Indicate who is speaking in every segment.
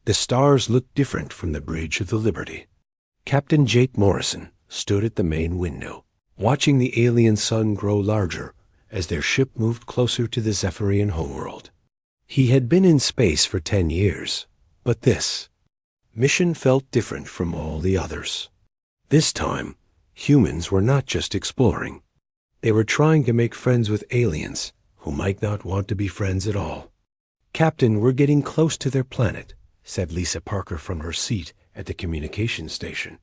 Speaker 1: The stars looked different from the bridge of the Liberty. Captain Jake Morrison stood at the main window, watching the alien sun grow larger as their ship moved closer to the Zephyrian homeworld. He had been in space for 10 years, but this mission felt different from all the others. This time, humans were not just exploring. They were trying to make friends with aliens who might not want to be friends at all. "Captain, we're getting close to their planet," said Lisa Parker from her seat at the communications station.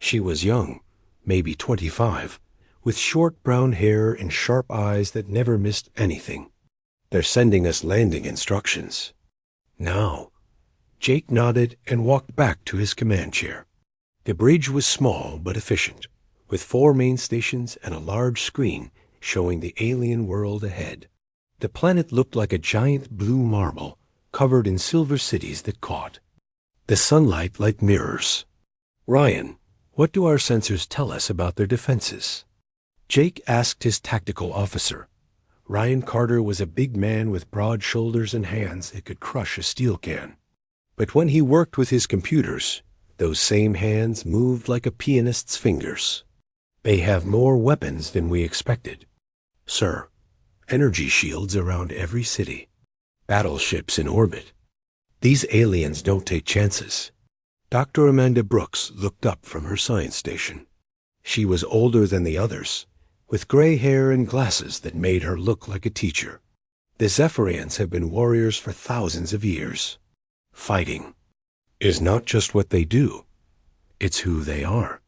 Speaker 1: She was young, maybe 25, with short brown hair and sharp eyes that never missed anything. "They're sending us landing instructions." "Now." Jake nodded and walked back to his command chair. The bridge was small but efficient, with 4 main stations and a large screen showing the alien world ahead. The planet looked like a giant blue marble covered in silver cities that caught the sunlight like mirrors. "Ryan, what do our sensors tell us about their defenses?" Jake asked his tactical officer. Ryan Carter was a big man with broad shoulders and hands that could crush a steel can. But when he worked with his computers, those same hands moved like a pianist's fingers. "They have more weapons than we expected, sir. Energy shields around every city. Battleships in orbit. These aliens don't take chances." Dr. Amanda Brooks looked up from her science station. She was older than the others, with gray hair and glasses that made her look like a teacher. "The Zephyrians have been warriors for thousands of years. Fighting is not just what they do, it's who they are."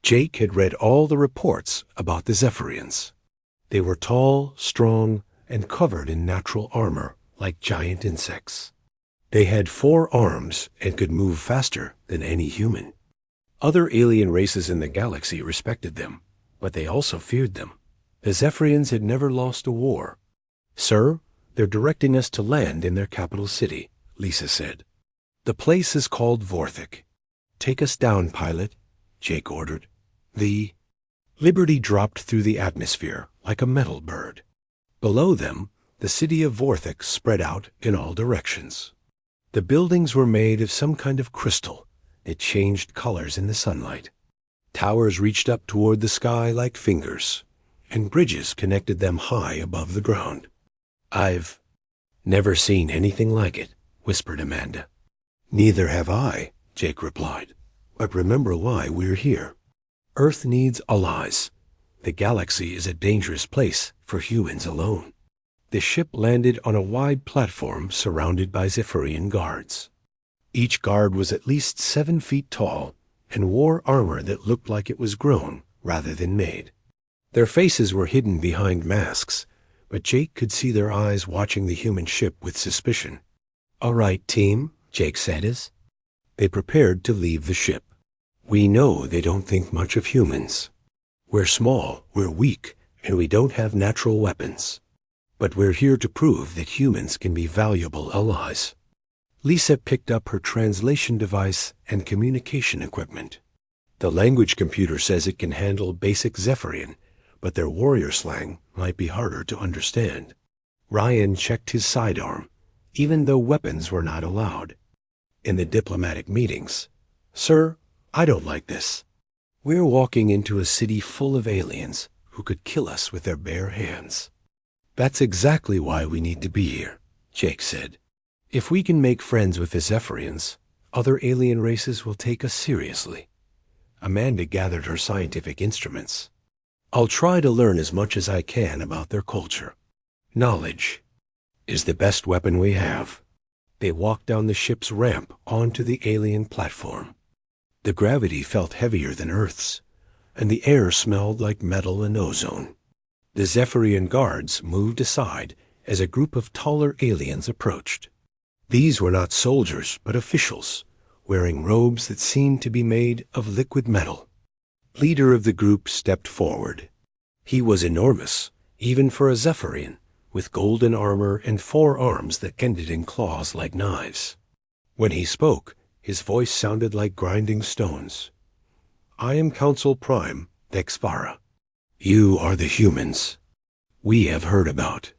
Speaker 1: Jake had read all the reports about the Zephyrians. They were tall, strong, and covered in natural armor like giant insects. They had 4 arms and could move faster than any human. Other alien races in the galaxy respected them, but they also feared them. The Zephyrians had never lost a war. "Sir, they're directing us to land in their capital city," Lisa said. "The place is called Vorthik." "Take us down, pilot," Jake ordered. The Liberty dropped through the atmosphere like a metal bird. Below them, the city of Vorthik spread out in all directions. The buildings were made of some kind of crystal that changed colors in the sunlight. Towers reached up toward the sky like fingers, and bridges connected them high above the ground. "I've never seen anything like it," whispered Amanda. "Neither have I," Jake replied. "But remember why we're here. Earth needs allies. The galaxy is a dangerous place for humans alone." The ship landed on a wide platform surrounded by Zephyrian guards. Each guard was at least 7 feet tall and wore armor that looked like it was grown rather than made. Their faces were hidden behind masks, but Jake could see their eyes watching the human ship with suspicion. "All right, team," Jake said as they prepared to leave the ship. "We know they don't think much of humans. We're small, we're weak, and we don't have natural weapons. But we're here to prove that humans can be valuable allies." Lisa picked up her translation device and communication equipment. "The language computer says it can handle basic Zephyrian, but their warrior slang might be harder to understand." Ryan checked his sidearm, even though weapons were not allowed. In the diplomatic meetings, "Sir, I don't like this. We're walking into a city full of aliens who could kill us with their bare hands." "That's exactly why we need to be here," Jake said. "If we can make friends with the Zephyrians, other alien races will take us seriously." Amanda gathered her scientific instruments. "I'll try to learn as much as I can about their culture. Knowledge is the best weapon we have." They walked down the ship's ramp onto the alien platform. The gravity felt heavier than Earth's, and the air smelled like metal and ozone. The Zephyrian guards moved aside as a group of taller aliens approached. These were not soldiers, but officials, wearing robes that seemed to be made of liquid metal. Leader of the group stepped forward. He was enormous, even for a Zephyrian, with golden armor and 4 arms that ended in claws like knives. When he spoke, his voice sounded like grinding stones. "I am Council Prime Dexvara. You are the humans we have heard about."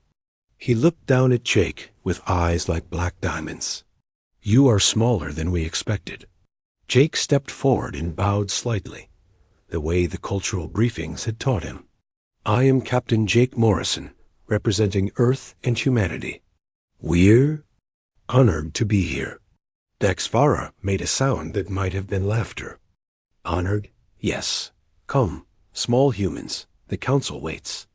Speaker 1: He looked down at Jake with eyes like black diamonds. You are smaller than we expected. Jake stepped forward and bowed slightly, the way the cultural briefings had taught him. I am Captain Jake Morrison, representing Earth and humanity. We're honored to be here. Dexvara made a sound that might have been laughter. Honored? Yes. Come, small humans, the council waits.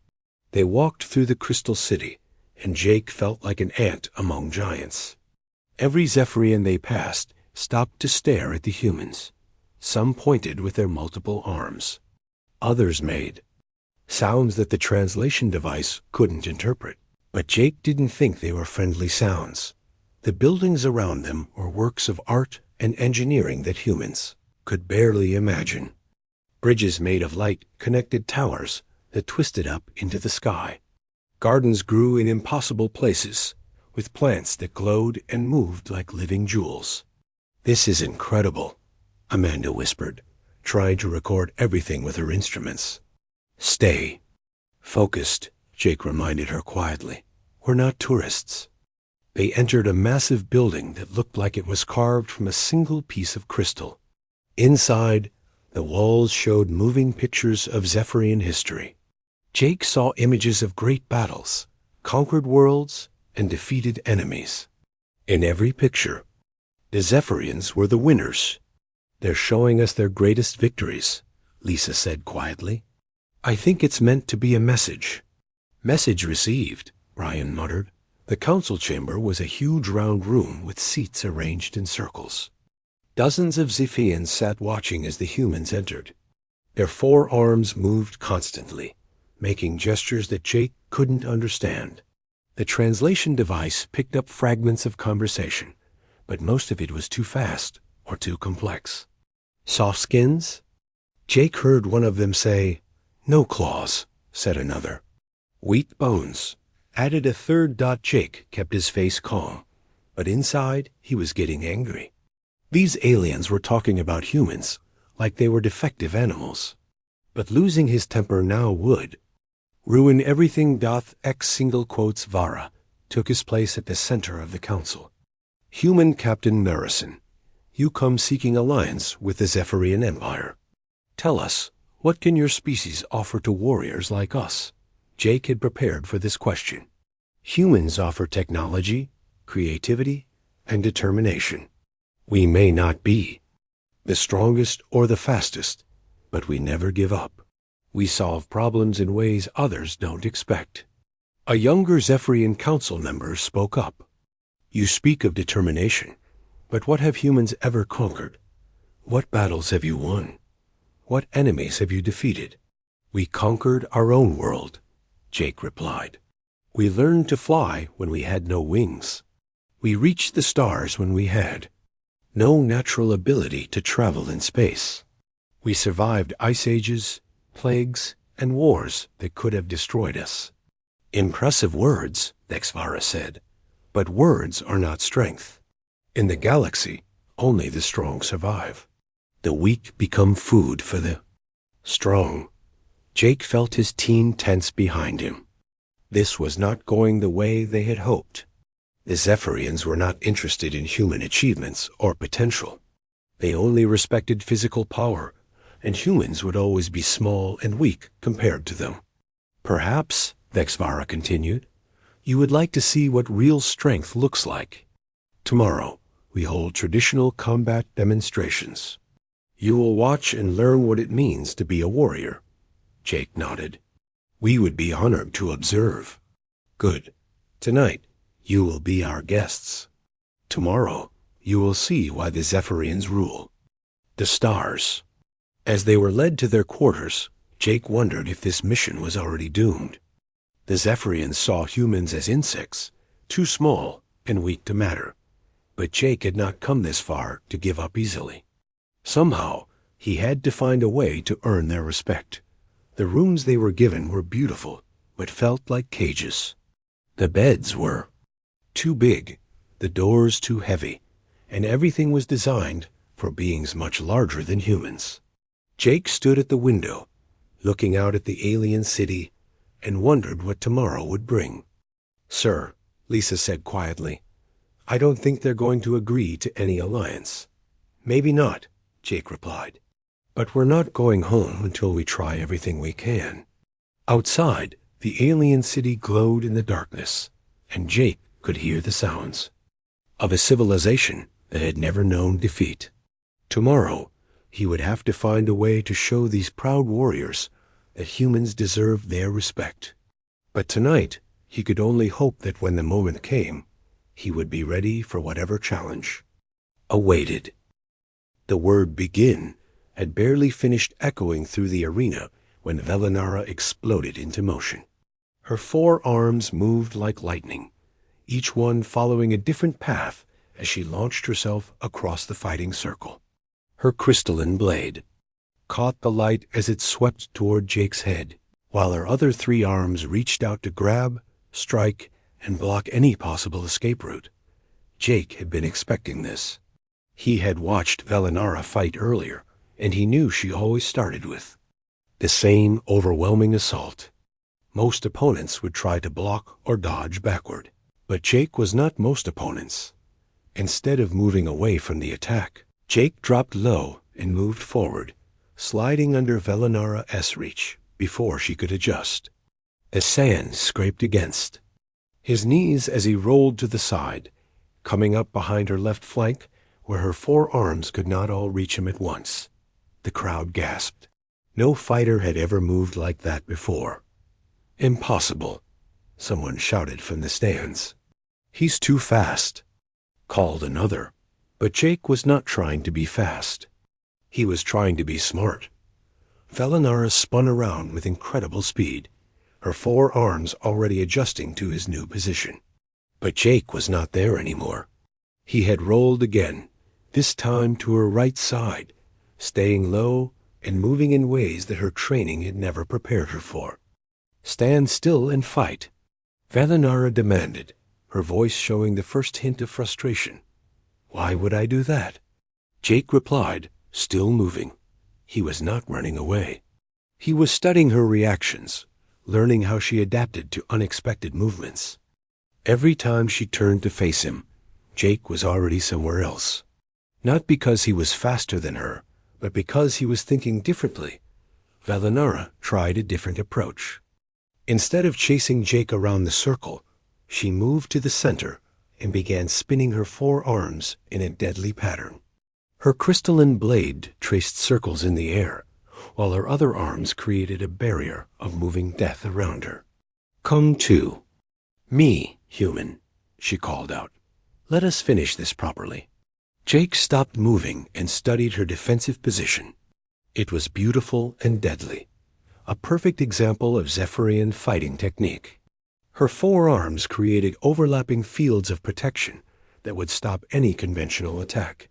Speaker 1: They walked through the crystal city, and Jake felt like an ant among giants. Every Zephyrian they passed stopped to stare at the humans. Some pointed with their multiple arms. Others made sounds that the translation device couldn't interpret. But Jake didn't think they were friendly sounds. The buildings around them were works of art and engineering that humans could barely imagine. Bridges made of light connected towers that twisted up into the sky. Gardens grew in impossible places, with plants that glowed and moved like living jewels. This is incredible, Amanda whispered, trying to record everything with her instruments. Stay focused, Jake reminded her quietly. We're not tourists. They entered a massive building that looked like it was carved from a single piece of crystal. Inside, the walls showed moving pictures of Zephyrian history. Jake saw images of great battles, conquered worlds, and defeated enemies. In every picture, the Zephyrians were the winners. They're showing us their greatest victories, Lisa said quietly. I think it's meant to be a message. Message received, Brian muttered. The council chamber was a huge round room with seats arranged in circles. Dozens of Zephyrians sat watching as the humans entered. Their forearms moved constantly, making gestures that Jake couldn't understand. The translation device picked up fragments of conversation, but most of it was too fast or too complex. Soft skins? Jake heard one of them say, No claws, said another. Weak bones, added a third. Jake kept his face calm, but inside he was getting angry. These aliens were talking about humans like they were defective animals. But losing his temper now would ruin everything. Vara took his place at the center of the council. Human Captain Narration, you come seeking alliance with the Zephyrian Empire. Tell us, what can your species offer to warriors like us? Jake had prepared for this question. Humans offer technology, creativity, and determination. We may not be the strongest or the fastest, but we never give up. We solve problems in ways others don't expect. A younger Zephyrian council member spoke up. You speak of determination, but what have humans ever conquered? What battles have you won? What enemies have you defeated? We conquered our own world, Jake replied. We learned to fly when we had no wings. We reached the stars when we had no natural ability to travel in space. We survived ice ages, plagues, and wars that could have destroyed us. Impressive words, Dexvara said, but words are not strength. In the galaxy, only the strong survive. The weak become food for the strong. Jake felt his team tense behind him. This was not going the way they had hoped. The Zephyrians were not interested in human achievements or potential. They only respected physical power, and humans would always be small and weak compared to them. Perhaps, Dexvara continued, you would like to see what real strength looks like. Tomorrow, we hold traditional combat demonstrations. You will watch and learn what it means to be a warrior. Jake nodded. We would be honored to observe. Good. Tonight, you will be our guests. Tomorrow, you will see why the Zephyrians rule. The stars. As they were led to their quarters, Jake wondered if this mission was already doomed. The Zephyrians saw humans as insects, too small and weak to matter. But Jake had not come this far to give up easily. Somehow, he had to find a way to earn their respect. The rooms they were given were beautiful, but felt like cages. The beds were too big, the doors too heavy, and everything was designed for beings much larger than humans. Jake stood at the window, looking out at the alien city, and wondered what tomorrow would bring. Sir, Lisa said quietly, I don't think they're going to agree to any alliance. Maybe not, Jake replied. But we're not going home until we try everything we can. Outside, the alien city glowed in the darkness, and Jake could hear the sounds of a civilization that had never known defeat. Tomorrow, he would have to find a way to show these proud warriors that humans deserve their respect. But tonight, he could only hope that when the moment came, he would be ready for whatever challenge awaited. The word begin had barely finished echoing through the arena when Velinara exploded into motion. Her 4 arms moved like lightning, each one following a different path as she launched herself across the fighting circle. Her crystalline blade caught the light as it swept toward Jake's head, while her other 3 arms reached out to grab, strike, and block any possible escape route. Jake had been expecting this. He had watched Velinara fight earlier, and he knew she always started with the same overwhelming assault. Most opponents would try to block or dodge backward, but Jake was not most opponents. Instead of moving away from the attack, Jake dropped low and moved forward, sliding under Velinara's reach before she could adjust. The sand scraped against his knees as he rolled to the side, coming up behind her left flank where her 4 arms could not all reach him at once. The crowd gasped. No fighter had ever moved like that before. Impossible, someone shouted from the stands. He's too fast, called another. But Jake was not trying to be fast. He was trying to be smart. Velinara spun around with incredible speed, her 4 arms already adjusting to his new position. But Jake was not there anymore. He had rolled again, this time to her right side, staying low and moving in ways that her training had never prepared her for. Stand still and fight, Velinara demanded, her voice showing the first hint of frustration. Why would I do that? Jake replied, still moving. He was not running away. He was studying her reactions, learning how she adapted to unexpected movements. Every time she turned to face him, Jake was already somewhere else. Not because he was faster than her, but because he was thinking differently. Velinara tried a different approach. Instead of chasing Jake around the circle, she moved to the center and began spinning her 4 arms in a deadly pattern. Her crystalline blade traced circles in the air, while her other arms created a barrier of moving death around her. Come to me, human, she called out. Let us finish this properly. Jake stopped moving and studied her defensive position. It was beautiful and deadly, a perfect example of Zephyrian fighting technique. Her 4 arms created overlapping fields of protection that would stop any conventional attack.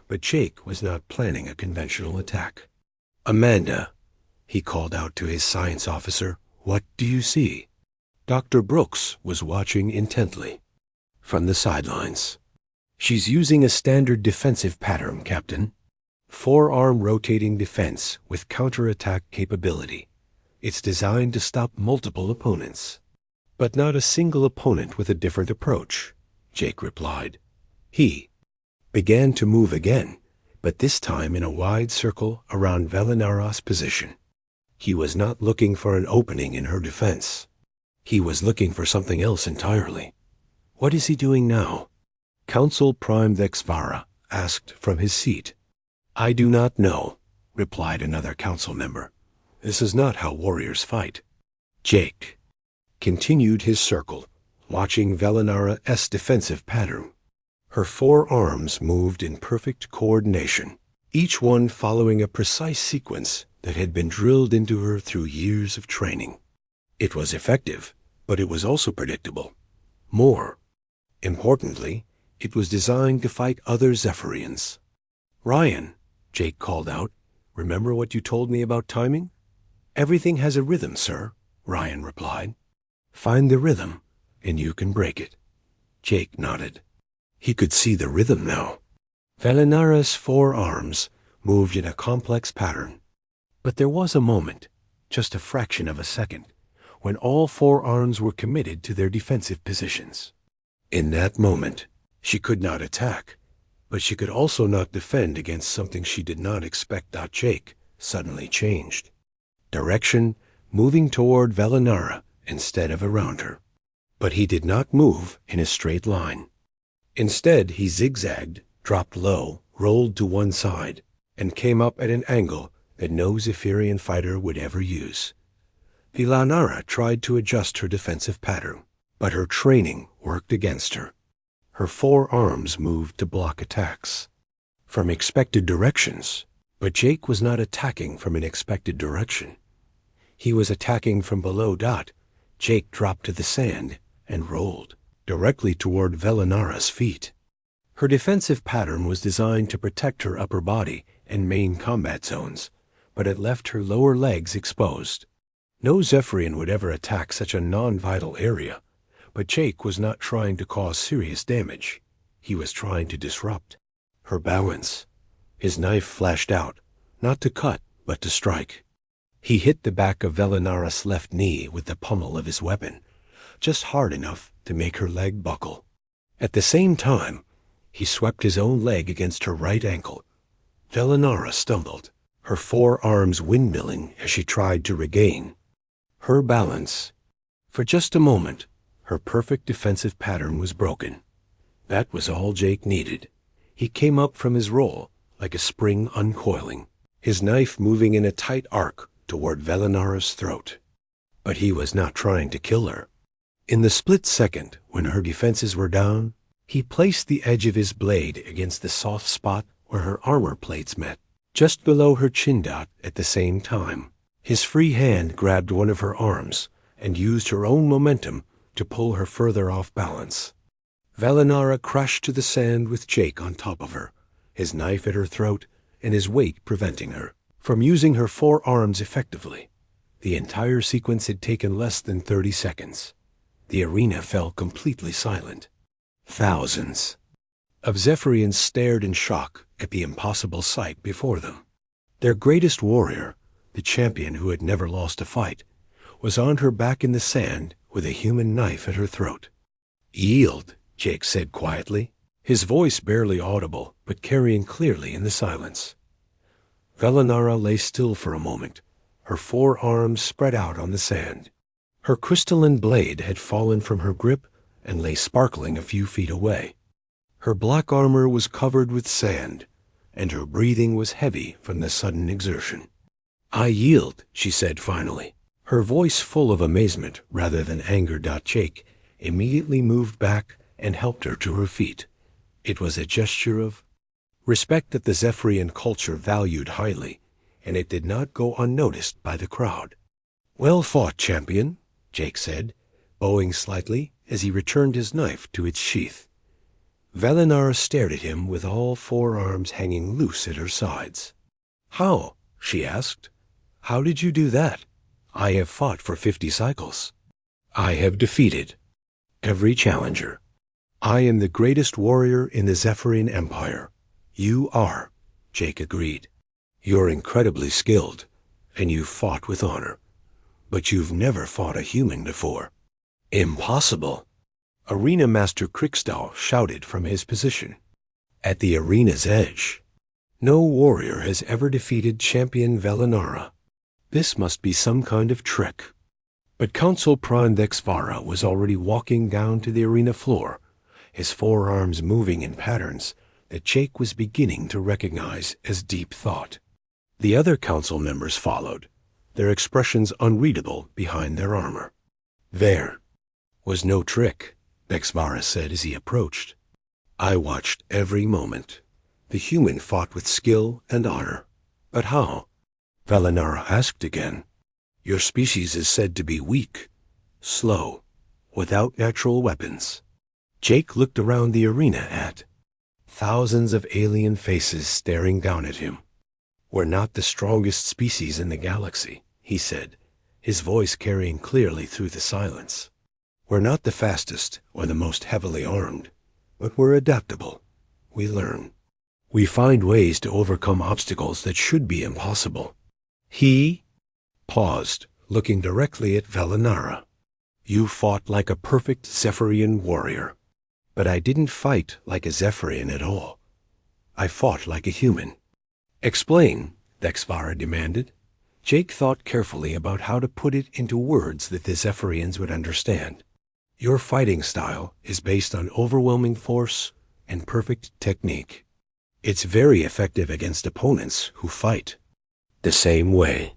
Speaker 1: But Jake was not planning a conventional attack. Amanda, he called out to his science officer, what do you see? Dr. Brooks was watching intently from the sidelines. She's using a standard defensive pattern, Captain. 4-arm rotating defense with counterattack capability. It's designed to stop multiple opponents. But not a single opponent with a different approach, Jake replied. He began to move again, but this time in a wide circle around Velinara's position. He was not looking for an opening in her defense. He was looking for something else entirely. What is he doing now? Council Prime Vexvara asked from his seat. I do not know, replied another council member. This is not how warriors fight. Jake continued his circle, watching Velinara's defensive pattern. Her 4 arms moved in perfect coordination, each one following a precise sequence that had been drilled into her through years of training. It was effective, but it was also predictable. More importantly, it was designed to fight other Zephyrians. Ryan, Jake called out, remember what you told me about timing? Everything has a rhythm, sir, Ryan replied. Find the rhythm, and you can break it. Jake nodded. He could see the rhythm now. Velinara's 4 arms moved in a complex pattern. But there was a moment, just a fraction of a second, when all 4 arms were committed to their defensive positions. In that moment, She could not attack, but she could also not defend against something she did not expect. Jake suddenly changed direction, moving toward Velinara instead of around her. But he did not move in a straight line. Instead, he zigzagged, dropped low, rolled to one side, and came up at an angle that no Zephyrian fighter would ever use. Velinara tried to adjust her defensive pattern, but her training worked against her. Her forearms moved to block attacks from expected directions, but Jake was not attacking from an expected direction. He was attacking from below. Jake dropped to the sand and rolled directly toward Velinara's feet. Her defensive pattern was designed to protect her upper body and main combat zones, but it left her lower legs exposed. No Zephyrian would ever attack such a non-vital area, but Jake was not trying to cause serious damage. He was trying to disrupt her balance. His knife flashed out, not to cut, but to strike. He hit the back of Velinara's left knee with the pommel of his weapon, just hard enough to make her leg buckle. At the same time, he swept his own leg against her right ankle. Velinara stumbled, her forearms windmilling as she tried to regain her balance. For just a moment, her perfect defensive pattern was broken. That was all Jake needed. He came up from his roll like a spring uncoiling, his knife moving in a tight arc toward Velinara's throat. But he was not trying to kill her. In the split second when her defenses were down, he placed the edge of his blade against the soft spot where her armor plates met, just below her chin. At the same time, his free hand grabbed one of her arms and used her own momentum to pull her further off balance. Velinara crashed to the sand with Jake on top of her, his knife at her throat and his weight preventing her from using her forearms effectively. The entire sequence had taken less than 30 seconds. The arena fell completely silent. Thousands of Zephyrians stared in shock at the impossible sight before them. Their greatest warrior, the champion who had never lost a fight, was on her back in the sand with a human knife at her throat. "Yield," Jake said quietly, his voice barely audible but carrying clearly in the silence. Velinara lay still for a moment, her forearms spread out on the sand. Her crystalline blade had fallen from her grip and lay sparkling a few feet away. Her black armor was covered with sand, and her breathing was heavy from the sudden exertion. "I yield," she said finally, her voice full of amazement rather than anger. Jake immediately moved back and helped her to her feet. It was a gesture of respect that the Zephyrian culture valued highly, and it did not go unnoticed by the crowd. "Well fought, champion," Jake said, bowing slightly as he returned his knife to its sheath. Velinara stared at him with all forearms hanging loose at her sides. "How?" she asked. "How did you do that? I have fought for 50 cycles. I have defeated every challenger. I am the greatest warrior in the Zephyrian Empire." "You are," Jake agreed. "You're incredibly skilled, and you've fought with honor. But you've never fought a human before." "Impossible!" Arena Master Krickstall shouted from his position at the arena's edge. "No warrior has ever defeated Champion Velinara. This must be some kind of trick." But Council Prime Vexvara was already walking down to the arena floor, his forearms moving in patterns that Jake was beginning to recognize as deep thought. The other council members followed, their expressions unreadable behind their armor. "There was no trick," Vexvara said as he approached. "I watched every moment. The human fought with skill and honor." "But how?" Velinara asked again. "Your species is said to be weak, slow, without natural weapons." Jake looked around the arena at thousands of alien faces staring down at him. "We're not the strongest species in the galaxy," he said, his voice carrying clearly through the silence. "We're not the fastest or the most heavily armed, but we're adaptable. We learn. We find ways to overcome obstacles that should be impossible." He paused, looking directly at Velinara. "You fought like a perfect Zephyrian warrior. But I didn't fight like a Zephyrian at all. I fought like a human. Explain, Dexvara demanded. Jake thought carefully about how to put it into words that the Zephyrians would understand. Your fighting style is based on overwhelming force and perfect technique. It's very effective against opponents who fight the same way.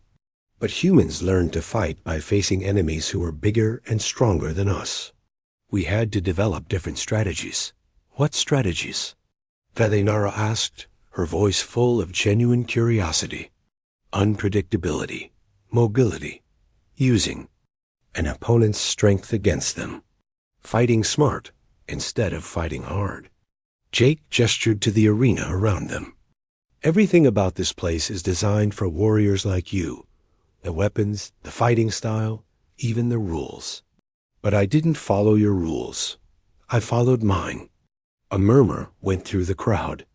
Speaker 1: But humans learned to fight by facing enemies who were bigger and stronger than us. We had to develop different strategies. What strategies? Velinara asked, her voice full of genuine curiosity. Unpredictability, mobility, using an opponent's strength against them. Fighting smart instead of fighting hard. Jake gestured to the arena around them. Everything about this place is designed for warriors like you. The weapons, the fighting style, even the rules. But I didn't follow your rules. I followed mine. A murmur went through the crowd.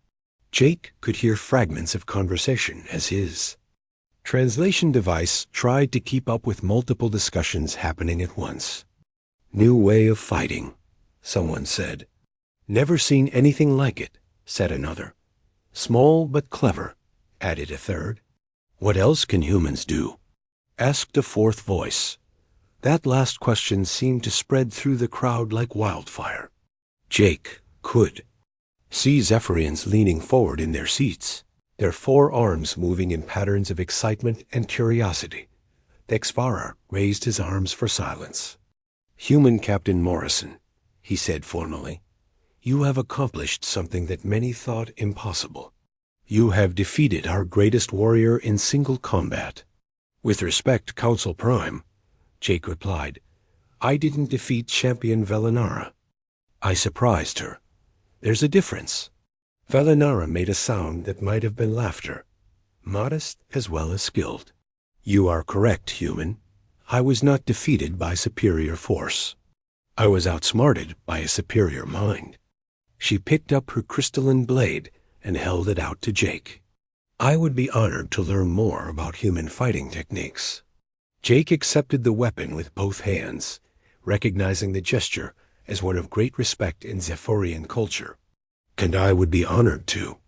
Speaker 1: Jake could hear fragments of conversation as his translation device tried to keep up with multiple discussions happening at once. New way of fighting, someone said. Never seen anything like it, said another. Small but clever, added a third. What else can humans do? Asked a fourth voice. That last question seemed to spread through the crowd like wildfire. Jake could see Zephyrians leaning forward in their seats, their forearms moving in patterns of excitement and curiosity. Dexvara raised his arms for silence. Human Captain Morrison, he said formally, you have accomplished something that many thought impossible. You have defeated our greatest warrior in single combat. With respect, Council Prime, Jake replied, I didn't defeat Champion Velinara. I surprised her. There's a difference. Velinara made a sound that might have been laughter, modest as well as skilled. You are correct, human. I was not defeated by superior force. I was outsmarted by a superior mind. She picked up her crystalline blade and held it out to Jake. I would be honored to learn more about human fighting techniques. Jake accepted the weapon with both hands, recognizing the gesture as one of great respect in Zephyrian culture. And I would be honored to.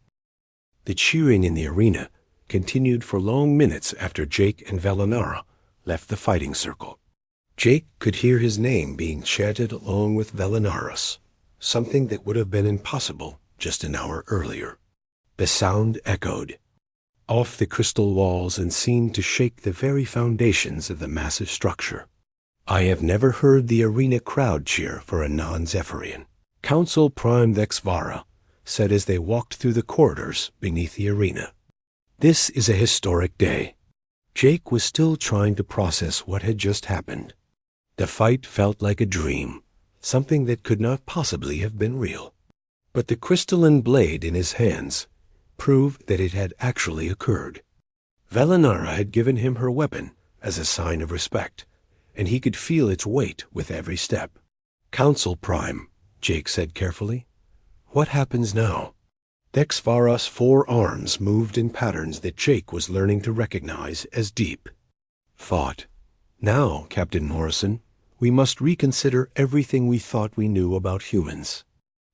Speaker 1: The cheering in the arena continued for long minutes after Jake and Velinara left the fighting circle. Jake could hear his name being chanted along with Velinara's, something that would have been impossible just an hour earlier. The sound echoed off the crystal walls and seemed to shake the very foundations of the massive structure. I have never heard the arena crowd cheer for a non-Zephyrian, Council Prime Dexvara said as they walked through the corridors beneath the arena. This is a historic day. Jake was still trying to process what had just happened. The fight felt like a dream, something that could not possibly have been real. But the crystalline blade in his hands proved that it had actually occurred. Velinara had given him her weapon as a sign of respect, and he could feel its weight with every step. Council Prime, Jake said carefully. What happens now? Dexvara's four arms moved in patterns that Jake was learning to recognize as deep thought. Now, Captain Morrison, we must reconsider everything we thought we knew about humans.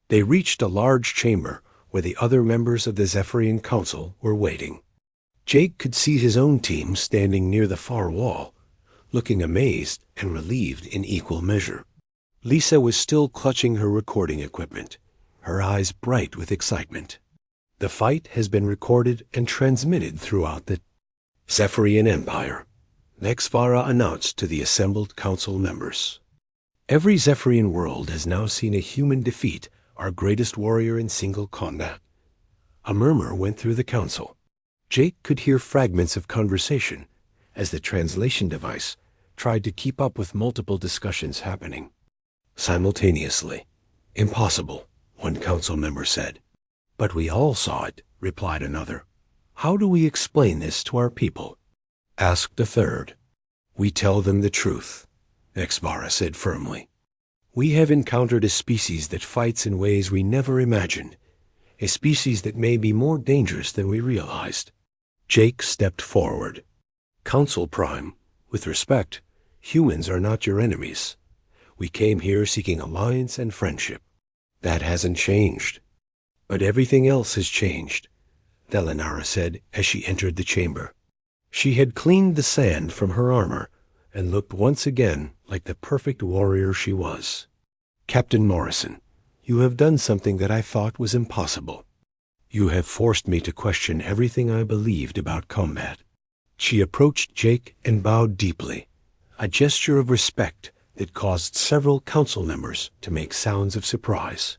Speaker 1: They reached a large chamber where the other members of the Zephyrian Council were waiting. Jake could see his own team standing near the far wall, looking amazed and relieved in equal measure. Lisa was still clutching her recording equipment, her eyes bright with excitement. The fight has been recorded and transmitted throughout the Zephyrian Empire, Dexvara announced to the assembled council members. Every Zephyrian world has now seen a human defeat our greatest warrior in single combat. A murmur went through the council. Jake could hear fragments of conversation as the translation device tried to keep up with multiple discussions happening simultaneously. Impossible, one council member said. But we all saw it, replied another. How do we explain this to our people? Asked a third. We tell them the truth, Dexvara said firmly. We have encountered a species that fights in ways we never imagined, a species that may be more dangerous than we realized. Jake stepped forward. Council Prime, with respect, humans are not your enemies. We came here seeking alliance and friendship. That hasn't changed. But everything else has changed, Velinara said as she entered the chamber. She had cleaned the sand from her armor and looked once again like the perfect warrior she was. Captain Morrison, you have done something that I thought was impossible. You have forced me to question everything I believed about combat. She approached Jake and bowed deeply, a gesture of respect that caused several council members to make sounds of surprise.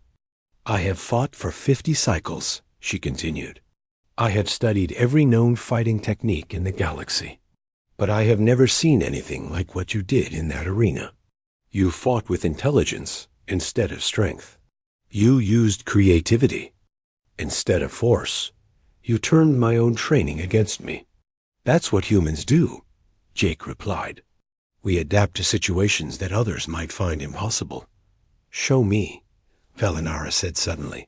Speaker 1: I have fought for 50 cycles, she continued. I have studied every known fighting technique in the galaxy. But I have never seen anything like what you did in that arena. You fought with intelligence instead of strength. You used creativity instead of force. You turned my own training against me. That's what humans do, Jake replied. We adapt to situations that others might find impossible. Show me, Velinara said suddenly.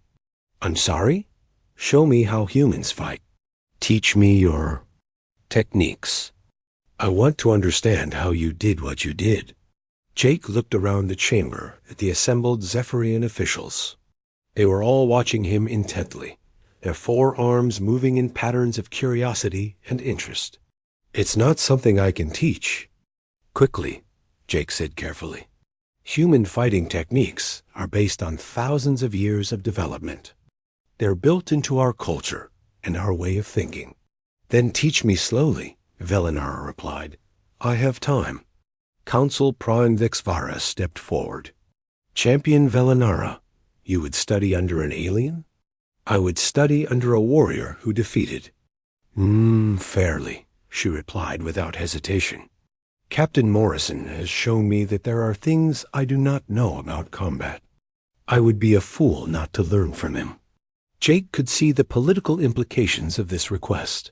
Speaker 1: I'm sorry? Show me how humans fight. Teach me your techniques. I want to understand how you did what you did. Jake looked around the chamber at the assembled Zephyrian officials. They were all watching him intently, their forearms moving in patterns of curiosity and interest. It's not something I can teach. Quickly, Jake said carefully. Human fighting techniques are based on thousands of years of development. They're built into our culture and our way of thinking. Then teach me slowly, Velinara replied. I have time. Council Prime Vixvara stepped forward. Champion Velinara, you would study under an alien? I would study under a warrior who defeated. Fairly, she replied without hesitation. Captain Morrison has shown me that there are things I do not know about combat. I would be a fool not to learn from him. Jake could see the political implications of this request.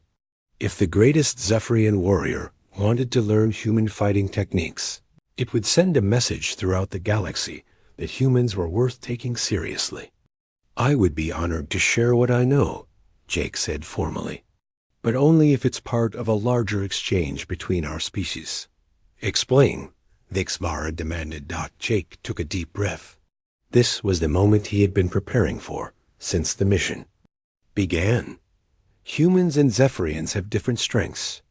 Speaker 1: If the greatest Zephyrian warrior wanted to learn human fighting techniques, it would send a message throughout the galaxy that humans were worth taking seriously. I would be honored to share what I know, Jake said formally, but only if it's part of a larger exchange between our species. Explain, Vixvara demanded. Jake took a deep breath. This was the moment he had been preparing for since the mission began. Humans and Zephyrians have different strengths.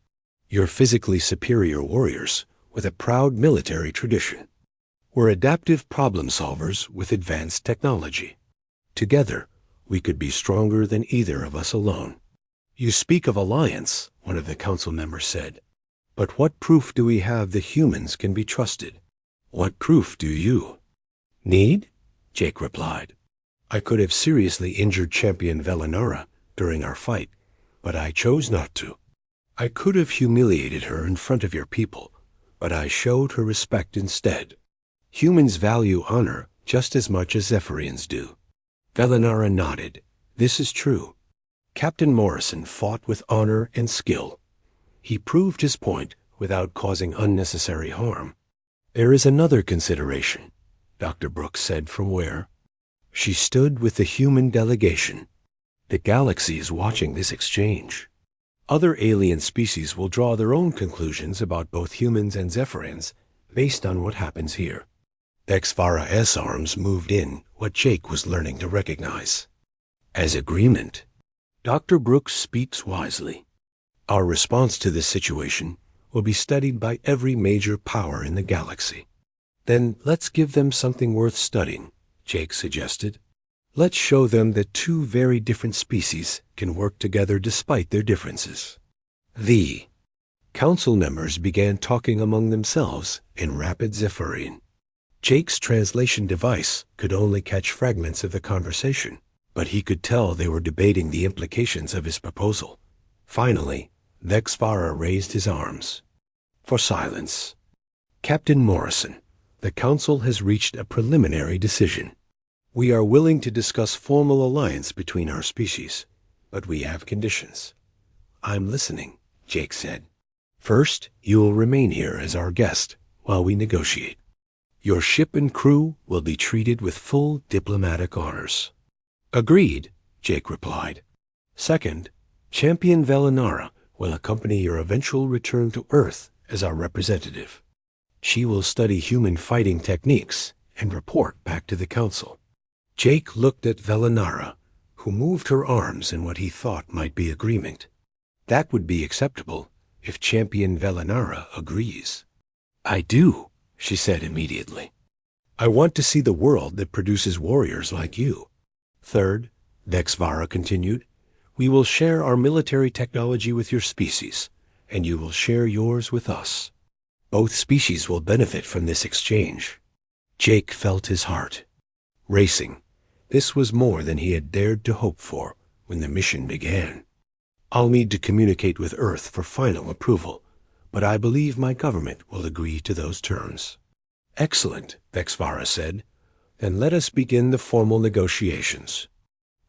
Speaker 1: You're physically superior warriors with a proud military tradition. We're adaptive problem solvers with advanced technology. Together, we could be stronger than either of us alone. You speak of alliance, one of the council members said. But what proof do we have that humans can be trusted? What proof do you need? Jake replied. I could have seriously injured Champion Velinara during our fight, but I chose not to. I could have humiliated her in front of your people, but I showed her respect instead. Humans value honor just as much as Zephyrians do. Velinara nodded. This is true. Captain Morrison fought with honor and skill. He proved his point without causing unnecessary harm. There is another consideration, Dr. Brooks said from where. She stood with the human delegation. The galaxy is watching this exchange. Other alien species will draw their own conclusions about both humans and Zephyrians based on what happens here. Vixvara S arms moved in what Jake was learning to recognize as agreement. Dr. Brooks speaks wisely. Our response to this situation will be studied by every major power in the galaxy. Then let's give them something worth studying, Jake suggested. Let's show them that two very different species can work together despite their differences. The council members began talking among themselves in rapid Zephyrian. Jake's translation device could only catch fragments of the conversation, but he could tell they were debating the implications of his proposal. Finally, Vixvara raised his arms. For silence. Captain Morrison, the council has reached a preliminary decision. We are willing to discuss formal alliance between our species, but we have conditions. I'm listening, Jake said. First, you will remain here as our guest while we negotiate. Your ship and crew will be treated with full diplomatic honors. Agreed, Jake replied. Second, Champion Velinara will accompany your eventual return to Earth as our representative. She will study human fighting techniques and report back to the Council. Jake looked at Velinara, who moved her arms in what he thought might be agreement. That would be acceptable if Champion Velinara agrees. "I do," she said immediately. "I want to see the world that produces warriors like you." "Third," Vexvara continued, "we will share our military technology with your species, and you will share yours with us. Both species will benefit from this exchange." Jake felt his heart racing. This was more than he had dared to hope for when the mission began. "I'll need to communicate with Earth for final approval, but I believe my government will agree to those terms." "Excellent," Vexvara said. "Then let us begin the formal negotiations."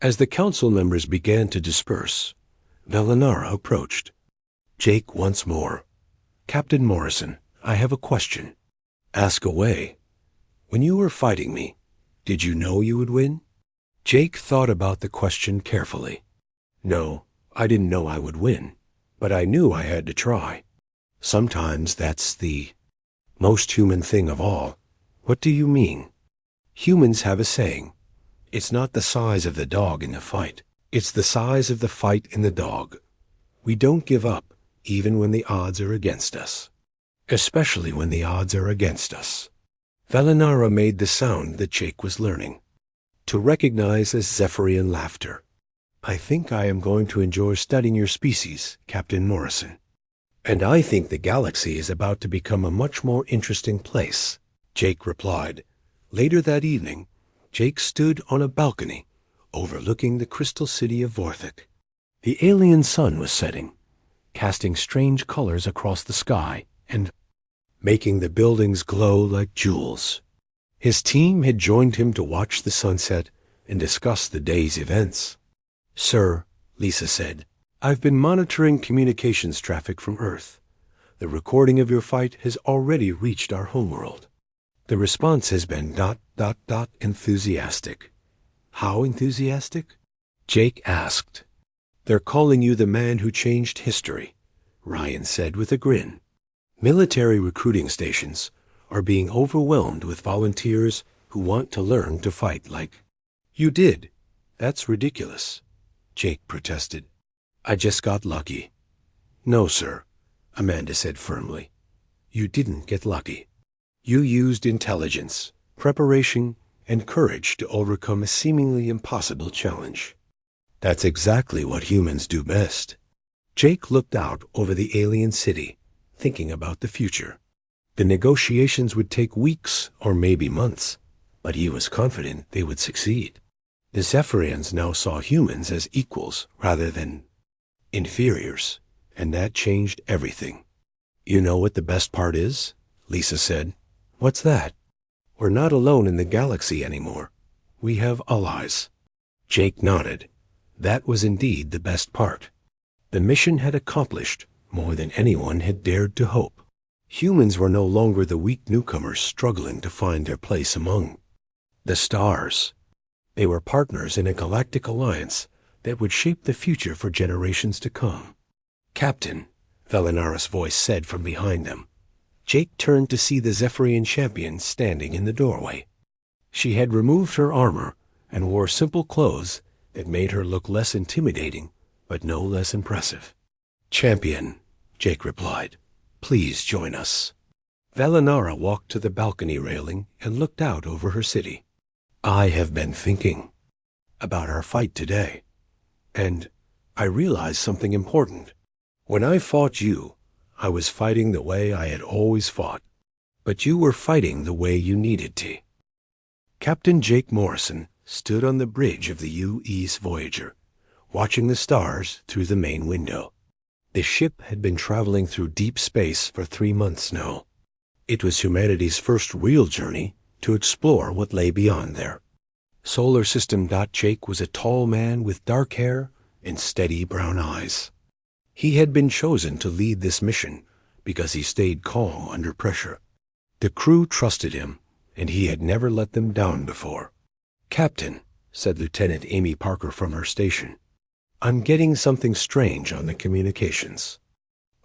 Speaker 1: As the council members began to disperse, Velinara approached. Jake once more. "Captain Morrison, I have a question." "Ask away." "When you were fighting me, did you know you would win?" Jake thought about the question carefully. "No, I didn't know I would win, but I knew I had to try. Sometimes that's the most human thing of all." "What do you mean?" "Humans have a saying. It's not the size of the dog in the fight. It's the size of the fight in the dog. We don't give up even when the odds are against us. Especially when the odds are against us." Velinara made the sound that Jake was learning, to recognize as Zephyrian laughter. "I think I am going to enjoy studying your species, Captain Morrison. And I think the galaxy is about to become a much more interesting place," Jake replied. Later that evening, Jake stood on a balcony overlooking the crystal city of Vorthik. The alien sun was setting, casting strange colors across the sky and making the buildings glow like jewels. His team had joined him to watch the sunset and discuss the day's events. "Sir," Lisa said, "I've been monitoring communications traffic from Earth. The recording of your fight has already reached our homeworld. The response has been ... enthusiastic." "How enthusiastic?" Jake asked. "They're calling you the man who changed history," Ryan said with a grin. "Military recruiting stations are being overwhelmed with volunteers who want to learn to fight like you did." "That's ridiculous," Jake protested. "I just got lucky." "No, sir," Amanda said firmly. "You didn't get lucky. You used intelligence, preparation, and courage to overcome a seemingly impossible challenge. That's exactly what humans do best." Jake looked out over the alien city, thinking about the future. The negotiations would take weeks or maybe months, but he was confident they would succeed. The Zephyrians now saw humans as equals rather than inferiors, and that changed everything. "You know what the best part is?" Lisa said. "What's that?" "We're not alone in the galaxy anymore. We have allies." Jake nodded. That was indeed the best part. The mission had accomplished more than anyone had dared to hope. Humans were no longer the weak newcomers struggling to find their place among the stars. They were partners in a galactic alliance that would shape the future for generations to come. "Captain," Velinara's voice said from behind them. Jake turned to see the Zephyrian champion standing in the doorway. She had removed her armor and wore simple clothes that made her look less intimidating, but no less impressive. "Champion," Jake replied, "please join us." Velinara walked to the balcony railing and looked out over her city. "I have been thinking about our fight today, and I realized something important. When I fought you, I was fighting the way I had always fought, but you were fighting the way you needed to." Captain Jake Morrison stood on the bridge of the U-East Voyager, watching the stars through the main window. The ship had been traveling through deep space for 3 months now. It was humanity's first real journey to explore what lay beyond there. Solar System. Jake was a tall man with dark hair and steady brown eyes. He had been chosen to lead this mission because he stayed calm under pressure. The crew trusted him, and he had never let them down before. "Captain," said Lieutenant Amy Parker from her station, "I'm getting something strange on the communications."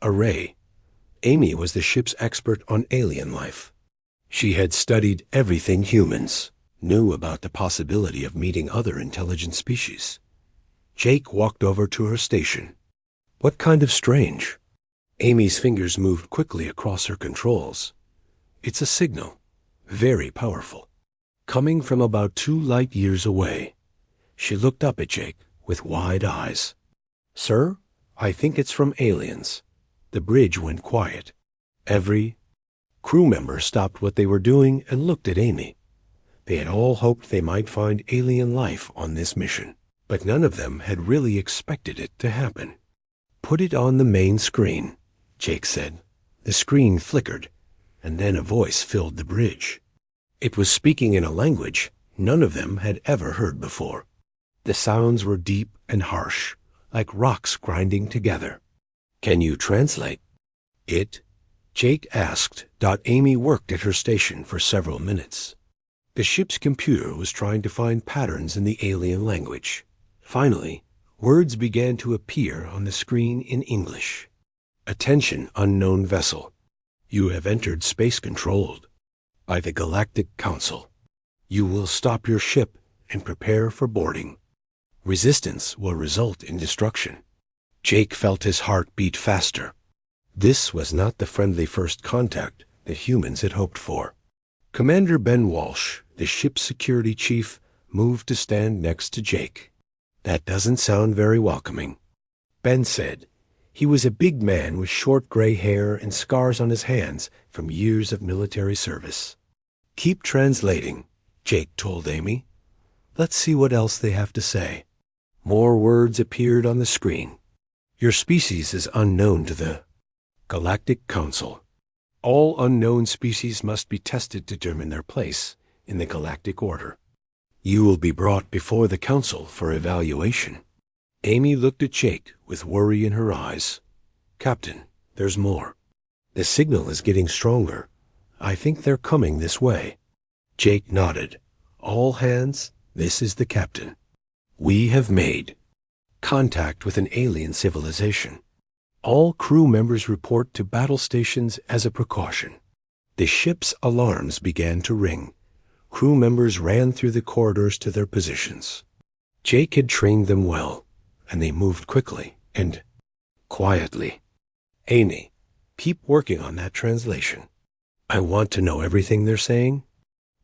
Speaker 1: Array. Amy was the ship's expert on alien life. She had studied everything humans, knew about the possibility of meeting other intelligent species. Jake walked over to her station. What kind of strange? Amy's fingers moved quickly across her controls. It's a signal, very powerful, coming from about 2 light years away. She looked up at Jake with wide eyes. Sir, I think it's from aliens. The bridge went quiet. Every crew member stopped what they were doing and looked at Amy. They had all hoped they might find alien life on this mission, but none of them had really expected it to happen. Put it on the main screen, Jake said. The screen flickered, and then a voice filled the bridge. It was speaking in a language none of them had ever heard before. The sounds were deep and harsh, like rocks grinding together. Can you translate it? Jake asked. Amy worked at her station for several minutes. The ship's computer was trying to find patterns in the alien language. Finally, words began to appear on the screen in English. Attention, unknown vessel. You have entered space controlled by the Galactic Council. You will stop your ship and prepare for boarding. Resistance will result in destruction. Jake felt his heart beat faster. This was not the friendly first contact that humans had hoped for. Commander Ben Walsh, the ship's security chief, moved to stand next to Jake. That doesn't sound very welcoming, Ben said. He was a big man with short gray hair and scars on his hands from years of military service. Keep translating, Jake told Amy. Let's see what else they have to say. More words appeared on the screen. Your species is unknown to the Galactic Council. All unknown species must be tested to determine their place in the galactic order. You will be brought before the Council for evaluation. Amy looked at Jake with worry in her eyes. Captain, there's more. The signal is getting stronger. I think they're coming this way. Jake nodded. All hands, this is the captain. We have made contact with an alien civilization. All crew members report to battle stations as a precaution. The ship's alarms began to ring. Crew members ran through the corridors to their positions. Jake had trained them well, and they moved quickly and quietly. Amy, keep working on that translation. I want to know everything they're saying.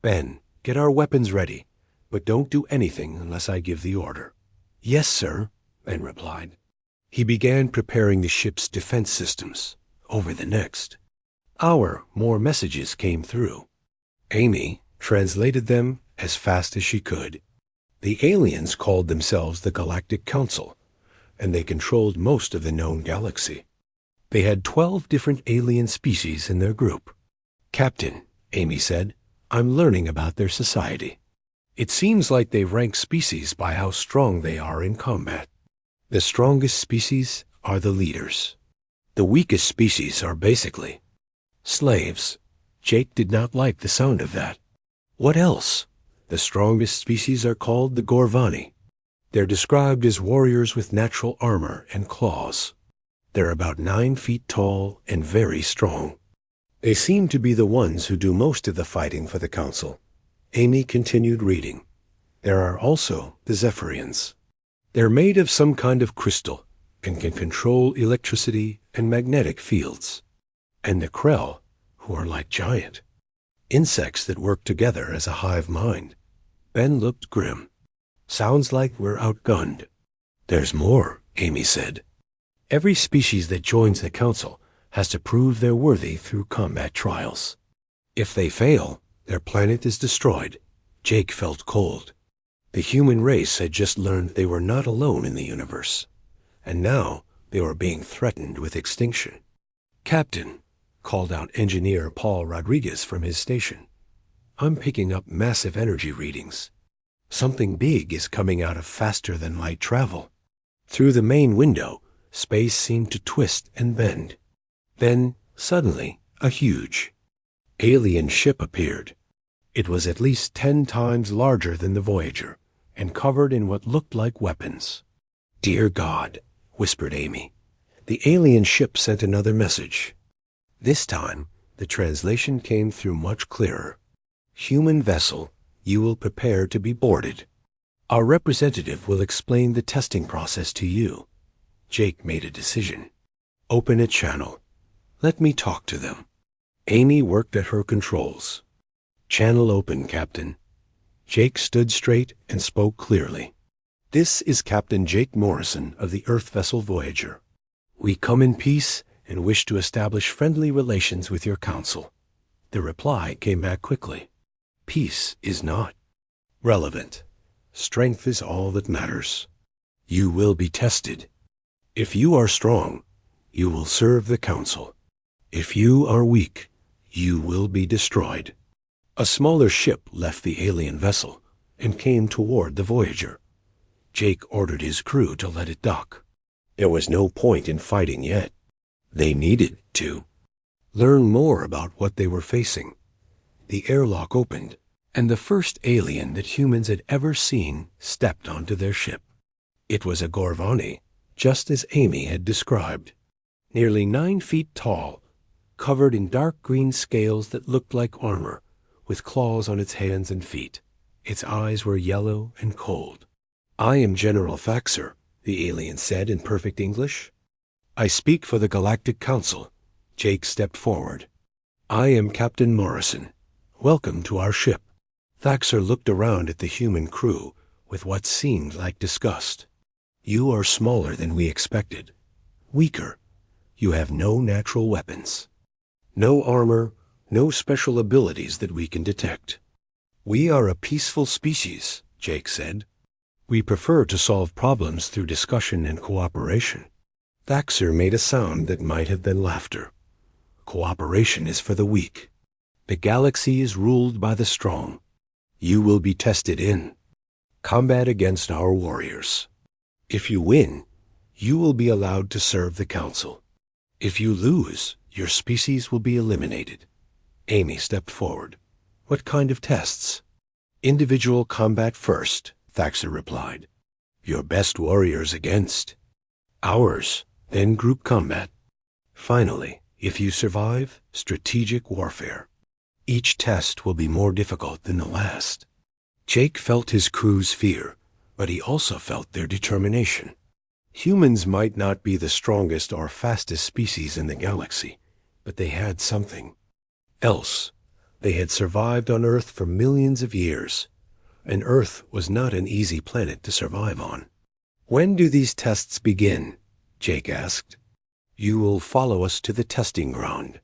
Speaker 1: Ben, get our weapons ready, but don't do anything unless I give the order. Yes, sir, Ben replied. He began preparing the ship's defense systems. Over the next hour, more messages came through. Amy translated them as fast as she could. The aliens called themselves the Galactic Council, and they controlled most of the known galaxy. They had 12 different alien species in their group. Captain, Amy said, I'm learning about their society. It seems like they rank species by how strong they are in combat. The strongest species are the leaders. The weakest species are basically slaves. Jake did not like the sound of that. What else? The strongest species are called the Gorvani. They're described as warriors with natural armor and claws. They're about 9 feet tall and very strong. They seem to be the ones who do most of the fighting for the Council. Amy continued reading. There are also the Zephyrians. They're made of some kind of crystal and can control electricity and magnetic fields. And the Krell, who are like giant insects that work together as a hive mind. Ben looked grim. Sounds like we're outgunned. There's more, Amy said. Every species that joins the Council has to prove they're worthy through combat trials. If they fail, their planet is destroyed. Jake felt cold. The human race had just learned they were not alone in the universe, and now they were being threatened with extinction. Captain, called out engineer Paul Rodriguez from his station. I'm picking up massive energy readings. Something big is coming out of faster-than-light travel. Through the main window, space seemed to twist and bend. Then, suddenly, a huge alien ship appeared. It was at least 10 times larger than the Voyager, and covered in what looked like weapons. Dear God, whispered Amy. The alien ship sent another message. This time, the translation came through much clearer. Human vessel, You will prepare to be boarded. Our representative will explain the testing process to you. Jake made a decision. Open a channel. Let me talk to them. Amy worked at her controls. Channel open, Captain. Jake stood straight and spoke clearly. This is Captain Jake Morrison of the Earth vessel Voyager. We come in peace and wish to establish friendly relations with your council. The reply came back quickly. Peace is not relevant. Strength is all that matters. You will be tested. If you are strong, you will serve the council. If you are weak, you will be destroyed. A smaller ship left the alien vessel and came toward the Voyager. Jake ordered his crew to let it dock. There was no point in fighting yet. They needed to learn more about what they were facing. The airlock opened, and the first alien that humans had ever seen stepped onto their ship. It was a Gorvani, just as Amy had described. Nearly 9 feet tall, covered in dark green scales that looked like armor, with claws on its hands and feet. Its eyes were yellow and cold. I am General Thaxter, the alien said in perfect English. I speak for the Galactic Council. Jake stepped forward. I am Captain Morrison. Welcome to our ship. Thaxter looked around at the human crew with what seemed like disgust. You are smaller than we expected. Weaker. You have no natural weapons. No armor, no special abilities that we can detect. We are a peaceful species, Jake said. We prefer to solve problems through discussion and cooperation. Thaxter made a sound that might have been laughter. Cooperation is for the weak. The galaxy is ruled by the strong. You will be tested in combat against our warriors. If you win, you will be allowed to serve the council. If you lose, your species will be eliminated. Amy stepped forward. What kind of tests? Individual combat first, Thaxter replied. Your best warriors against ours, then group combat. Finally, if you survive, strategic warfare. Each test will be more difficult than the last. Jake felt his crew's fear, but he also felt their determination. Humans might not be the strongest or fastest species in the galaxy, but they had something else. They had survived on Earth for millions of years, and Earth was not an easy planet to survive on. When do these tests begin? Jake asked. You will follow us to the testing ground.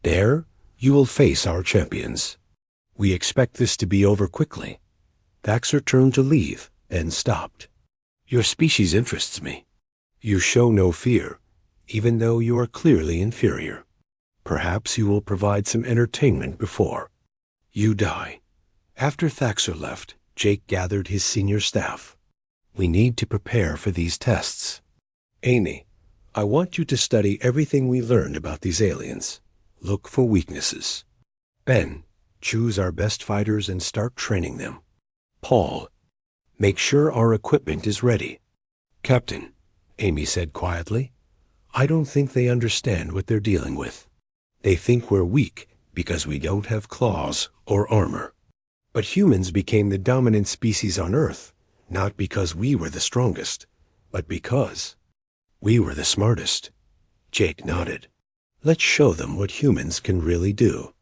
Speaker 1: There, you will face our champions. We expect this to be over quickly. Thaxter turned to leave and stopped. Your species interests me. You show no fear, even though you are clearly inferior. Perhaps you will provide some entertainment before you die. After Thaxter left, Jake gathered his senior staff. We need to prepare for these tests. Amy, I want you to study everything we learned about these aliens. Look for weaknesses. Ben, choose our best fighters and start training them. Paul, make sure our equipment is ready. Captain, Amy said quietly, I don't think they understand what they're dealing with. They think we're weak because we don't have claws or armor. But humans became the dominant species on Earth, not because we were the strongest, but because we were the smartest. Jake nodded. Let's show them what humans can really do.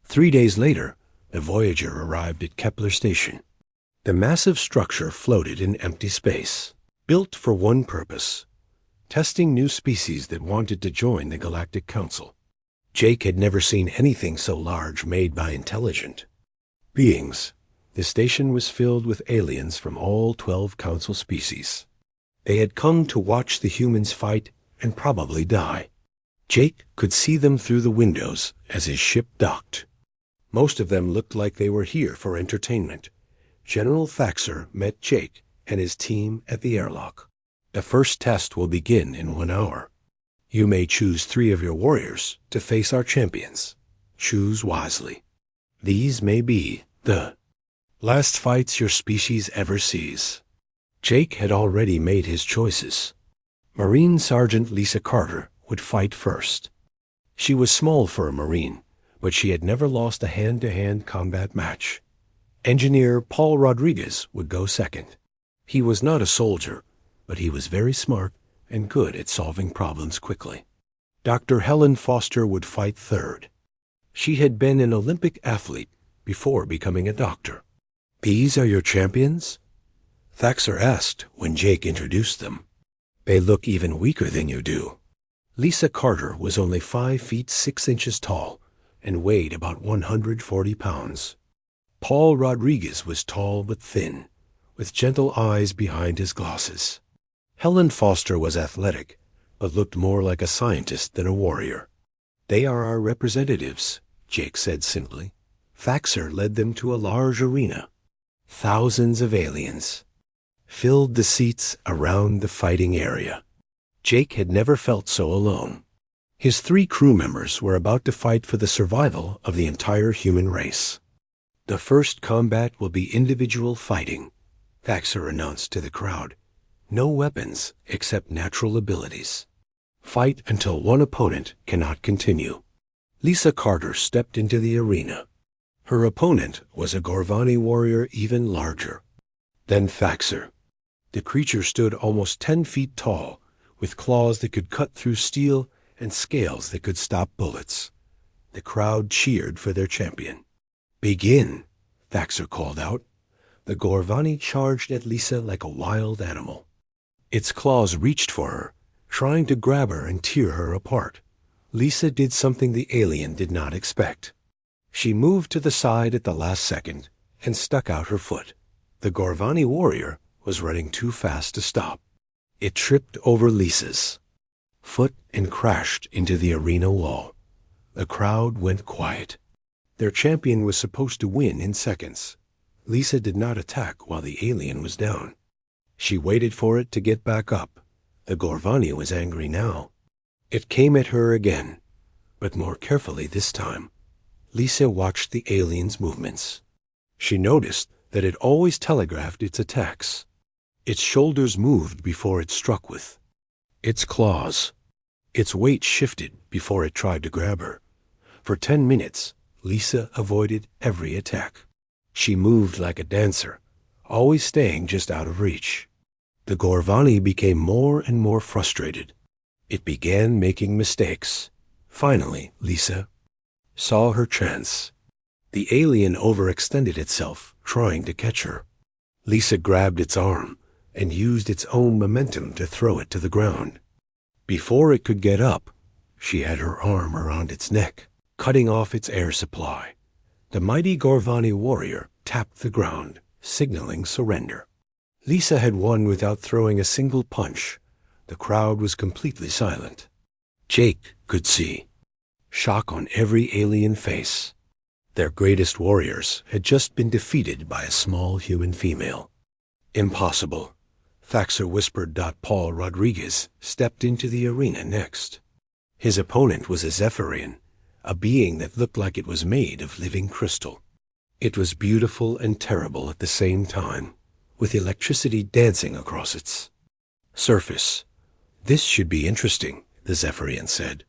Speaker 1: 3 days later, the Voyager arrived at Kepler Station. The massive structure floated in empty space, built for one purpose: testing new species that wanted to join the Galactic Council. Jake had never seen anything so large made by intelligent beings. The station was filled with aliens from all 12 Council species. They had come to watch the humans fight and probably die. Jake could see them through the windows as his ship docked. Most of them looked like they were here for entertainment. General Thaxter met Jake and his team at the airlock. The first test will begin in 1 hour. You may choose 3 of your warriors to face our champions. Choose wisely. These may be the last fights your species ever sees. Jake had already made his choices. Marine Sergeant Lisa Carter would fight first. She was small for a Marine, but she had never lost a hand-to-hand combat match. Engineer Paul Rodriguez would go second. He was not a soldier, but he was very smart and good at solving problems quickly. Dr. Helen Foster would fight third. She had been an Olympic athlete before becoming a doctor. "These are your champions?" Thaxter asked when Jake introduced them. "They look even weaker than you do." Lisa Carter was only 5 feet 6 inches tall and weighed about 140 pounds. Paul Rodriguez was tall but thin, with gentle eyes behind his glasses. Helen Foster was athletic, but looked more like a scientist than a warrior. "They are our representatives," Jake said simply. Thaxter led them to a large arena. Thousands of aliens filled the seats around the fighting area. Jake had never felt so alone. His 3 crew members were about to fight for the survival of the entire human race. "The first combat will be individual fighting," Thaxter announced to the crowd. "No weapons except natural abilities. Fight until one opponent cannot continue." Lisa Carter stepped into the arena. Her opponent was a Gorvani warrior even larger than Thaxter. The creature stood almost 10 feet tall, with claws that could cut through steel and scales that could stop bullets. The crowd cheered for their champion. "Begin," Thaxter called out. The Gorvani charged at Lisa like a wild animal. Its claws reached for her, trying to grab her and tear her apart. Lisa did something the alien did not expect. She moved to the side at the last second and stuck out her foot. The Gorvani warrior was running too fast to stop. It tripped over Lisa's foot and crashed into the arena wall. The crowd went quiet. Their champion was supposed to win in seconds. Lisa did not attack while the alien was down. She waited for it to get back up. The Gorvani was angry now. It came at her again, but more carefully this time. Lisa watched the alien's movements. She noticed that it always telegraphed its attacks. Its shoulders moved before it struck with its claws. Its weight shifted before it tried to grab her. For 10 minutes, Lisa avoided every attack. She moved like a dancer, always staying just out of reach. The Gorvani became more and more frustrated. It began making mistakes. Finally, Lisa saw her chance. The alien overextended itself, trying to catch her. Lisa grabbed its arm and used its own momentum to throw it to the ground. Before it could get up, she had her arm around its neck, cutting off its air supply. The mighty Gorvani warrior tapped the ground, signaling surrender. Lisa had won without throwing a single punch. The crowd was completely silent. Jake could see shock on every alien face. Their greatest warriors had just been defeated by a small human female. "Impossible," Thaxter whispered. Paul Rodriguez stepped into the arena next. His opponent was a Zephyrian, a being that looked like it was made of living crystal. It was beautiful and terrible at the same time, with electricity dancing across its surface. "This should be interesting," the Zephyrian said.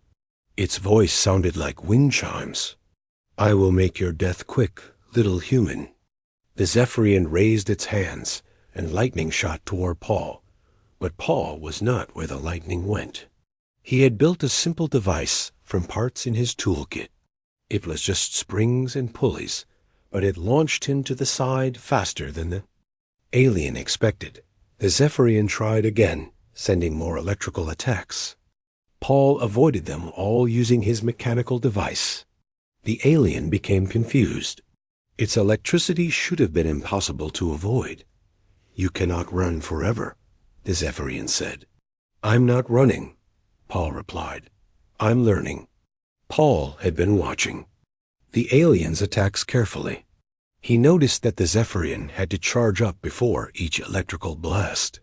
Speaker 1: Its voice sounded like wind chimes. "I will make your death quick, little human." The Zephyrian raised its hands, and lightning shot toward Paul. But Paul was not where the lightning went. He had built a simple device from parts in his toolkit. It was just springs and pulleys, but it launched him to the side faster than the alien expected. The Zephyrian tried again, sending more electrical attacks. Paul avoided them all using his mechanical device. The alien became confused. Its electricity should have been impossible to avoid. "You cannot run forever," the Zephyrian said. "I'm not running," Paul replied. "I'm learning." Paul had been watching the alien's attacks carefully. He noticed that the Zephyrian had to charge up before each electrical blast.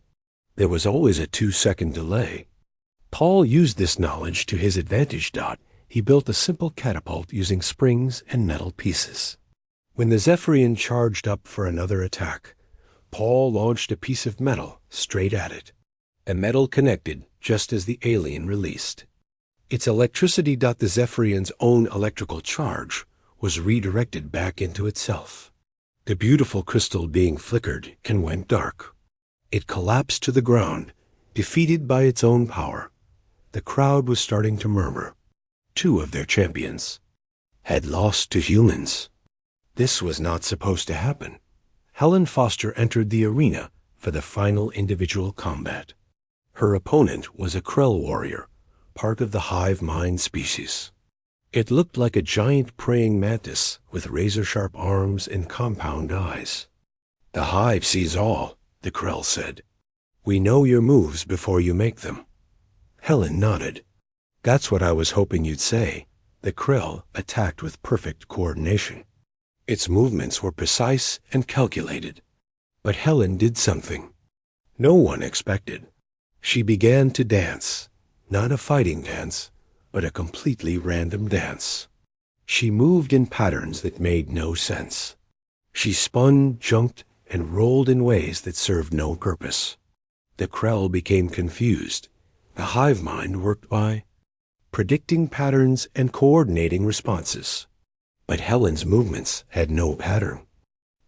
Speaker 1: There was always a 2-second delay. Paul used this knowledge to his advantage. He built a simple catapult using springs and metal pieces. When the Zephyrian charged up for another attack, Paul launched a piece of metal straight at it. A metal connected just as the alien released its electricity. The Zephyrian's own electrical charge was redirected back into itself. The beautiful crystal being flickered and went dark. It collapsed to the ground, defeated by its own power. The crowd was starting to murmur. 2 of their champions had lost to humans. This was not supposed to happen. Helen Foster entered the arena for the final individual combat. Her opponent was a Krell warrior, part of the hive mind species. It looked like a giant praying mantis with razor-sharp arms and compound eyes. "The hive sees all," the Krell said. "We know your moves before you make them." Helen nodded. "That's what I was hoping you'd say." The Krell attacked with perfect coordination. Its movements were precise and calculated. But Helen did something no one expected. She began to dance, not a fighting dance, but a completely random dance. She moved in patterns that made no sense. She spun, jumped, and rolled in ways that served no purpose. The Krell became confused. The hive mind worked by predicting patterns and coordinating responses. But Helen's movements had no pattern.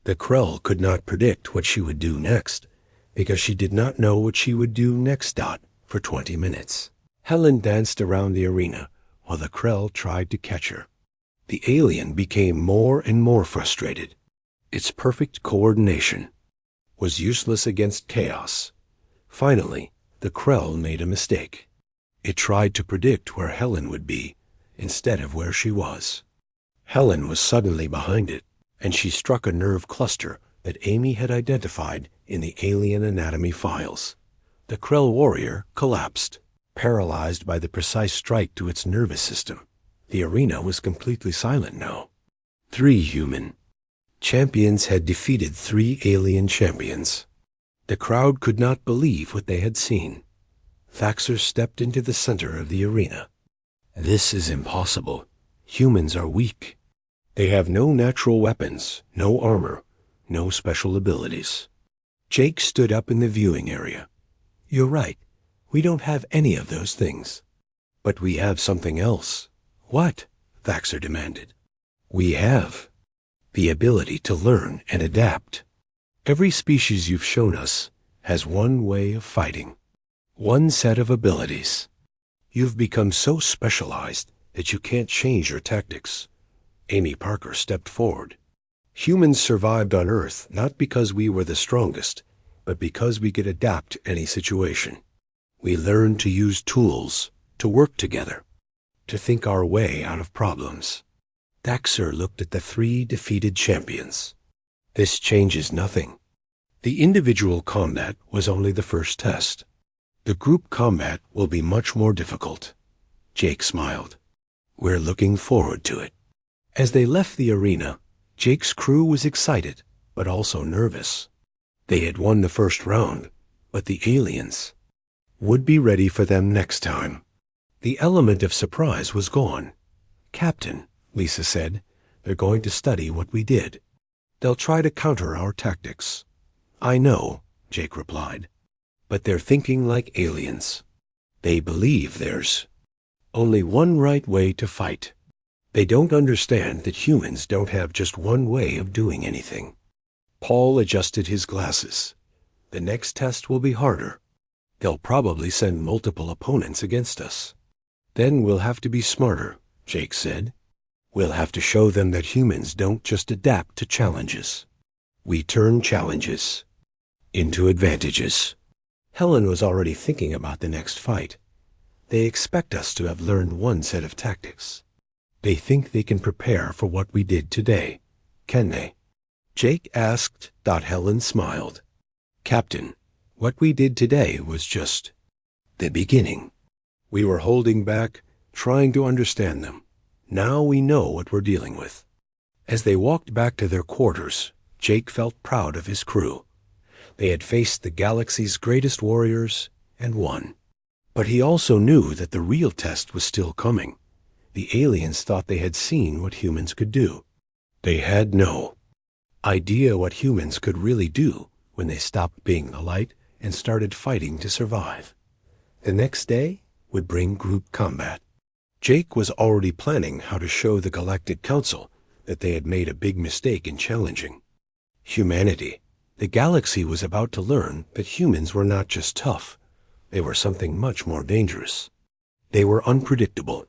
Speaker 1: The Krell could not predict what she would do next, because she did not know what she would do next. For 20 minutes. Helen danced around the arena while the Krell tried to catch her. The alien became more and more frustrated. Its perfect coordination was useless against chaos. Finally, the Krell made a mistake. It tried to predict where Helen would be instead of where she was. Helen was suddenly behind it, and she struck a nerve cluster that Amy had identified in the alien anatomy files. The Krell warrior collapsed, paralyzed by the precise strike to its nervous system. The arena was completely silent now. 3 human champions had defeated 3 alien champions. The crowd could not believe what they had seen. Thaxter stepped into the center of the arena. "This is impossible. Humans are weak. They have no natural weapons, no armor, no special abilities." Jake stood up in the viewing area. "You're right. We don't have any of those things. But we have something else." "What?" Thaxter demanded. "We have the ability to learn and adapt. Every species you've shown us has one way of fighting, one set of abilities. You've become so specialized that you can't change your tactics." Amy Parker stepped forward. "Humans survived on Earth not because we were the strongest, but because we could adapt to any situation. We learned to use tools, to work together, to think our way out of problems." Thaxter looked at the 3 defeated champions. "This changes nothing. The individual combat was only the first test. The group combat will be much more difficult." Jake smiled. "We're looking forward to it." As they left the arena, Jake's crew was excited, but also nervous. They had won the first round, but the aliens would be ready for them next time. The element of surprise was gone. "Captain," Lisa said, "they're going to study what we did. They'll try to counter our tactics." "I know," Jake replied, "but they're thinking like aliens. They believe there's only one right way to fight. They don't understand that humans don't have just one way of doing anything." Paul adjusted his glasses. "The next test will be harder. They'll probably send multiple opponents against us. Then we'll have to be smarter," Jake said. "We'll have to show them that humans don't just adapt to challenges. We turn challenges into advantages." Helen was already thinking about the next fight. "They expect us to have learned one set of tactics. They think they can prepare for what we did today, can they?" Jake asked. Helen smiled. "Captain, what we did today was just the beginning. We were holding back, trying to understand them. Now we know what we're dealing with." As they walked back to their quarters, Jake felt proud of his crew. They had faced the galaxy's greatest warriors and won. But he also knew that the real test was still coming. The aliens thought they had seen what humans could do. They had no idea what humans could really do when they stopped being the light and started fighting to survive. The next day would bring group combat. Jake was already planning how to show the Galactic Council that they had made a big mistake in challenging. Humanity. The galaxy was about to learn that humans were not just tough. They were something much more dangerous. They were unpredictable,